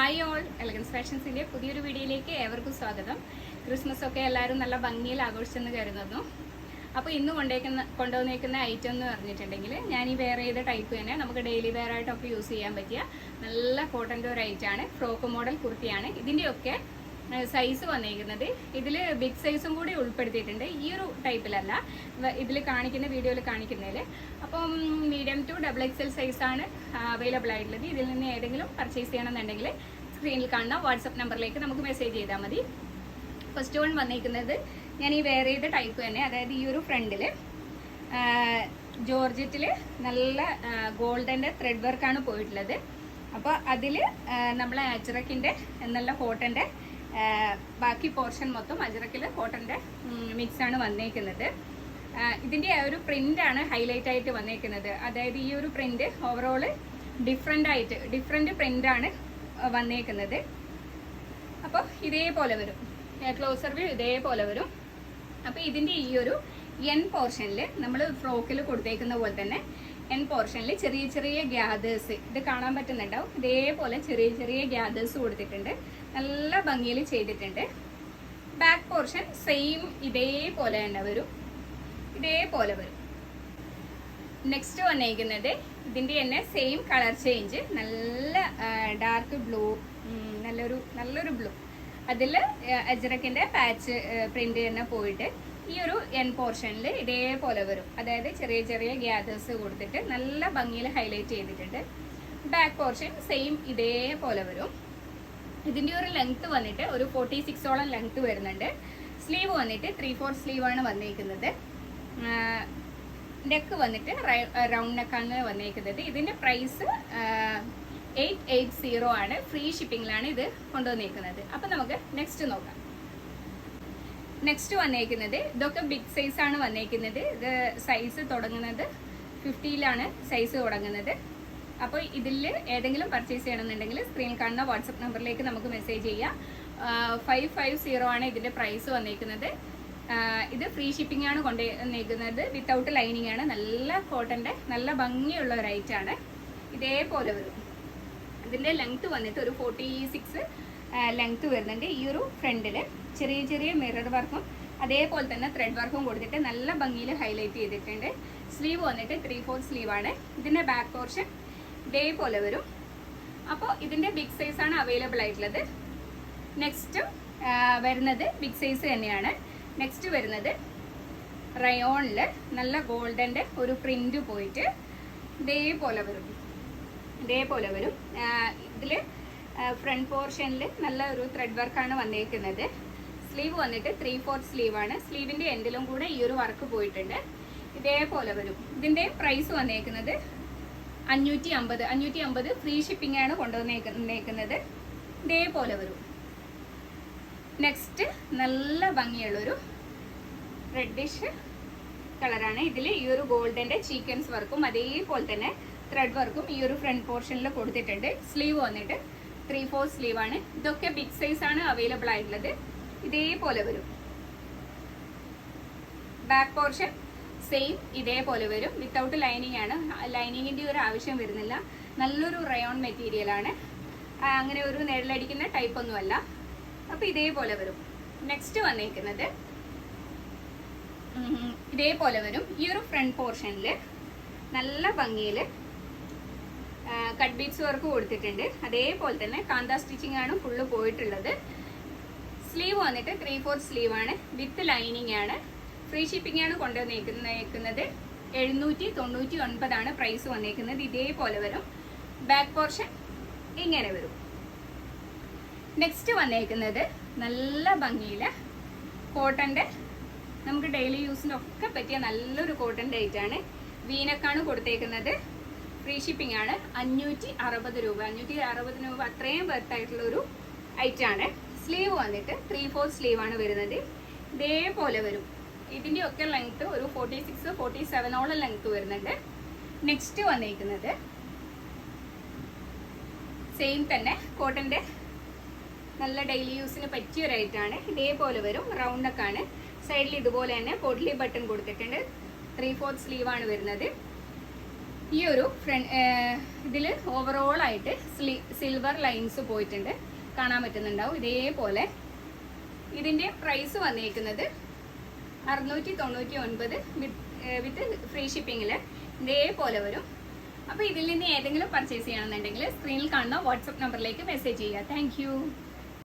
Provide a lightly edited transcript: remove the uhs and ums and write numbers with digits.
Hi all, elegance ഫാഷൻസിൻ്റെ പുതിയൊരു വീഡിയോയിലേക്ക് ഏവർക്കും സ്വാഗതം. ക്രിസ്മസ് ഒക്കെ എല്ലാവരും നല്ല ഭംഗിയിൽ ആഘോഷിച്ചെന്ന് കരുതുന്നു. അപ്പോൾ ഇന്ന് കൊണ്ടുവന്നേക്കുന്ന ഐറ്റം എന്ന് പറഞ്ഞിട്ടുണ്ടെങ്കിൽ ഞാൻ ഈ വെയർ ചെയ്ത ടൈപ്പ് തന്നെ നമുക്ക് ഡെയിലി വെയർ ആയിട്ടൊക്കെ യൂസ് ചെയ്യാൻ പറ്റിയ നല്ല കോട്ടൻ്റെ ഒരു ഐറ്റമാണ്. ഫ്രോക്ക് മോഡൽ കുർത്തിയാണ്. ഇതിൻ്റെയൊക്കെ സൈസ് വന്നിരിക്കുന്നത് ഇതിൽ ബിഗ് സൈസും കൂടി ഉൾപ്പെടുത്തിയിട്ടുണ്ട്. ഈ ഒരു ടൈപ്പിലല്ല, ഇതിൽ കാണിക്കുന്ന വീഡിയോയിൽ കാണിക്കുന്നതിൽ. അപ്പം മീഡിയം ടു XXL സൈസാണ് അവൈലബിൾ ആയിട്ടുള്ളത്. ഇതിൽ നിന്ന് ഏതെങ്കിലും പർച്ചേസ് ചെയ്യണമെന്നുണ്ടെങ്കിൽ സ്ക്രീനിൽ കാണുന്ന വാട്സപ്പ് നമ്പറിലേക്ക് നമുക്ക് മെസ്സേജ് ചെയ്താൽ മതി. ഫസ്റ്റ് വൺ വന്നിരിക്കുന്നത് ഞാൻ ഈ വെയർ ചെയ്ത ടൈപ്പ് തന്നെ, അതായത് ഈ ഒരു ഫ്രണ്ടിൽ ജോർജറ്റിൽ നല്ല ഗോൾഡൻ്റെ ത്രെഡ് വർക്കാണ് പോയിട്ടുള്ളത്. അപ്പോൾ അതിൽ നമ്മളെ അജ്രക്കിൻ്റെ നല്ല കോട്ടൻ്റെ ബാക്കി പോർഷൻ മൊത്തം അജ്രക്കിൽ കോട്ടൻ്റെ മിക്സാണ് വന്നേക്കുന്നത്. ഇതിൻ്റെ ആ ഒരു പ്രിൻ്റാണ് ഹൈലൈറ്റ് ആയിട്ട് വന്നേക്കുന്നത്. അതായത് ഈ ഒരു പ്രിൻ്റ് ഓവറോൾ ഡിഫറെൻറ്റ് പ്രിൻ്റാണ് വന്നേക്കുന്നത്. അപ്പോൾ ഇതേപോലെ വരും, ക്ലോസർ വ്യൂ ഇതേപോലെ വരും. അപ്പോൾ ഇതിൻ്റെ ഈ ഒരു എൻ പോർഷനിൽ നമ്മൾ ഫ്രോക്കിൽ കൊടുത്തേക്കുന്ന പോലെ തന്നെ എൻ പോർഷനിൽ ചെറിയ ചെറിയ ഗ്യാദേഴ്സ് ഇത് കാണാൻ പറ്റുന്നുണ്ടാവും. ഇതേപോലെ ചെറിയ ചെറിയ ഗ്യാദേഴ്സ് കൊടുത്തിട്ടുണ്ട്, നല്ല ഭംഗിയിൽ ചെയ്തിട്ടുണ്ട്. ബാക്ക് പോർഷൻ സെയിം ഇതേപോലെ തന്നെ വരും, ഇതേപോലെ വരും. നെക്സ്റ്റ് വന്നിരിക്കുന്നത് ഇതിൻ്റെ തന്നെ സെയിം കളർ ചേഞ്ച്, നല്ല ഡാർക്ക് ബ്ലൂ, നല്ലൊരു ബ്ലൂ. അതിൽ അജ്രക്കിൻ്റെ പാച്ച് പ്രിൻ്റ് തന്നെ പോയിട്ട് ഈ ഒരു എൻ പോർഷനിൽ ഇതേപോലെ വരും. അതായത് ചെറിയ ചെറിയ ഗ്യാദേഴ്സ് കൊടുത്തിട്ട് നല്ല ഭംഗിയിൽ ഹൈലൈറ്റ് ചെയ്തിട്ടുണ്ട്. ബാക്ക് പോർഷൻ സെയിം ഇതേപോലെ വരും. ഇതിൻ്റെ ഒരു ലെങ്ത്ത് വന്നിട്ട് ഒരു 46ഓളം ലെങ്ത്ത് വരുന്നുണ്ട്. സ്ലീവ് വന്നിട്ട് 3/4 സ്ലീവാണ് വന്നിരിക്കുന്നത്. നെക്ക് വന്നിട്ട് റൗണ്ട് നെക്കാണ് വന്നിരിക്കുന്നത്. ഇതിൻ്റെ പ്രൈസ് 880 ആണ്. ഫ്രീ ഷിപ്പിങ്ങിലാണ് ഇത് കൊണ്ടുവന്നിരിക്കുന്നത്. അപ്പം നമുക്ക് നെക്സ്റ്റ് നോക്കാം. നെക്സ്റ്റ് വന്നേക്കുന്നത് ഇതൊക്കെ ബിഗ് സൈസാണ് വന്നേക്കുന്നത്. ഇത് സൈസ് തുടങ്ങുന്നത് 50ലാണ് സൈസ് തുടങ്ങുന്നത്. അപ്പോൾ ഇതിൽ ഏതെങ്കിലും പർച്ചേസ് ചെയ്യണമെന്നുണ്ടെങ്കിൽ സ്ക്രീനിൽ കാണുന്ന വാട്സപ്പ് നമ്പറിലേക്ക് നമുക്ക് മെസ്സേജ് ചെയ്യാം. 550 ആണ് ഇതിൻ്റെ പ്രൈസ് വന്നേക്കുന്നത്. ഇത് ഫ്രീ ഷിപ്പിംഗ് ആണ് കൊണ്ടുവന്നേക്കുന്നത്. വിത്തൗട്ട് ലൈനിങ് ആണ്. നല്ല കോട്ടൻ്റെ നല്ല ഭംഗിയുള്ള ഒരു ഐറ്റാണ്. ഇതേപോലെ വരും. ഇതിൻ്റെ ലെങ്ത്ത് വന്നിട്ട് ഒരു 46 ലെങ്ത്ത് വരുന്നുണ്ട്. ഈ ഒരു ഫ്രണ്ടിൽ ചെറിയ ചെറിയ മിറർ വർക്കും അതേപോലെ തന്നെ ത്രെഡ് വർക്കും കൊടുത്തിട്ട് നല്ല ഭംഗിയിൽ ഹൈലൈറ്റ് ചെയ്തിട്ടുണ്ട്. സ്ലീവ് വന്നിട്ട് 3/4 സ്ലീവാണ്. ഇതിൻ്റെ ബാക്ക് പോർഷൻ ഇതേപോലെ വരും. അപ്പോൾ ഇതിൻ്റെ ബിഗ് സൈസാണ് അവൈലബിൾ ആയിട്ടുള്ളത്. നെക്സ്റ്റ് വരുന്നത് ബിഗ് സൈസ് തന്നെയാണ്. നെക്സ്റ്റ് വരുന്നത് റയോണിൽ നല്ല ഗോൾഡൻ്റെ ഒരു പ്രിൻ്റ് പോയിട്ട് ഇതേപോലെ വരും. ഇതിൽ ഫ്രണ്ട് പോർഷനിൽ നല്ല ഒരു ത്രെഡ് വർക്കാണ് വന്നേക്കുന്നത്. സ്ലീവ് വന്നിട്ട് 3/4 സ്ലീവാണ്. സ്ലീവിൻ്റെ എൻഡിലും കൂടെ ഈ ഒരു വർക്ക് പോയിട്ടുണ്ട്. ഇതേപോലെ വരും. ഇതിൻ്റെ പ്രൈസ് വന്നേക്കുന്നത് 550 ഫ്രീ ഷിപ്പിംഗ് ആണ് കൊണ്ടുവന്നേക്കുന്നത്. ഇതേപോലെ വരും. നെക്സ്റ്റ് നല്ല ഭംഗിയുള്ളൊരു റെഡിഷ് കളറാണ്. ഇതിൽ ഈ ഒരു ഗോൾഡൻ്റെ സീക്വൻസ് വർക്കും അതേപോലെ തന്നെ ത്രെഡ് വർക്കും ഈ ഒരു ഫ്രണ്ട് പോർഷനിൽ കൊടുത്തിട്ടുണ്ട്. സ്ലീവ് വന്നിട്ട് 3/4 സ്ലീവാണ്. ഇതൊക്കെ ബിഗ് സൈസ് ആണ് അവൈലബിൾ ആയിട്ടുള്ളത്. ഇതേപോലെ വരും. ബാക്ക് പോർഷൻ സെയിം ഇതേപോലെ വരും. വിത്തൗട്ട് ലൈനിങ് ആണ്. ലൈനിങ്ങിൻ്റെ ഒരു ആവശ്യം വരുന്നില്ല. നല്ലൊരു റയോൺ മെറ്റീരിയലാണ്. അങ്ങനെ ഒരു നിഴലടിക്കുന്ന ടൈപ്പൊന്നുമല്ല. അപ്പോൾ ഇതേപോലെ വരും. നെക്സ്റ്റ് വന്നേക്കുന്നത് ഇതേപോലെ വരും. ഈ ഒരു ഫ്രണ്ട് പോർഷനിൽ നല്ല ഭംഗിയിൽ കട്ട് ബീഡ്സ് വർക്ക് കൊടുത്തിട്ടുണ്ട്. അതേപോലെ തന്നെ കാന്ത സ്റ്റിച്ചിങ് ആണ് ഫുള്ള് പോയിട്ടുള്ളത്. സ്ലീവ് വന്നിട്ട് 3/4 സ്ലീവാണ്. വിത്ത് ലൈനിങ് ആണ്. ഫ്രീ ഷിപ്പിംഗ് ആണ് കൊണ്ടുവന്നേക്കുന്നത്. 799 ആണ് പ്രൈസ് വന്നേക്കുന്നത്. ഇതേപോലെ വരും. ബാക്ക് പോർഷൻ ഇങ്ങനെ വരും. നെക്സ്റ്റ് വന്നേക്കുന്നത് നല്ല ഭംഗിയിൽ കോട്ടൻ്റെ നമുക്ക് ഡെയിലി യൂസിനൊക്കെ പറ്റിയ നല്ലൊരു കോട്ടൻ്റെ ഐറ്റാണ്. വീനക്കാണ് കൊടുത്തേക്കുന്നത്. ഫ്രീ ഷിപ്പിംഗ് ആണ്. 560 രൂപ. 560 രൂപ അത്രയും വെർത്തായിട്ടുള്ളൊരു ഐറ്റാണ്. സ്ലീവ് വന്നിട്ട് 3/4 സ്ലീവാണ് വരുന്നത്. ഇതേപോലെ വരും. ഇതിൻ്റെയൊക്കെ ലെങ്ത്ത് ഒരു 46-47ഓളം ലെങ്ത്ത് വരുന്നുണ്ട്. നെക്സ്റ്റ് വന്നിരിക്കുന്നത് സെയിം തന്നെ കോട്ടൻ്റെ നല്ല ഡെയിലി യൂസിന് പറ്റിയ ഒരു ഐറ്റാണ്. ഇതേപോലെ വരും. റൗണ്ടൊക്കെയാണ്. സൈഡിൽ ഇതുപോലെ തന്നെ പൊഡ്ലി ബട്ടൺ കൊടുത്തിട്ടുണ്ട്. 3/4 സ്ലീവാണ് വരുന്നത്. ഈ ഒരു ഇതിൽ ഓവറോൾ ആയിട്ട് സിൽവർ ലൈൻസ് പോയിട്ടുണ്ട്, കാണാൻ പറ്റുന്നുണ്ടാവും. ഇതേപോലെ ഇതിൻ്റെ പ്രൈസ് വന്നിരിക്കുന്നത് 699 വിത്ത് ഫ്രീ ഷിപ്പിങ്ങിൽ ഇതേപോലെ വരും. അപ്പോൾ ഇതിൽ നിന്ന് ഏതെങ്കിലും പർച്ചേസ് ചെയ്യണമെന്നുണ്ടെങ്കിൽ സ്ക്രീനിൽ കാണുന്ന വാട്സപ്പ് നമ്പറിലേക്ക് മെസ്സേജ് ചെയ്യുക. താങ്ക്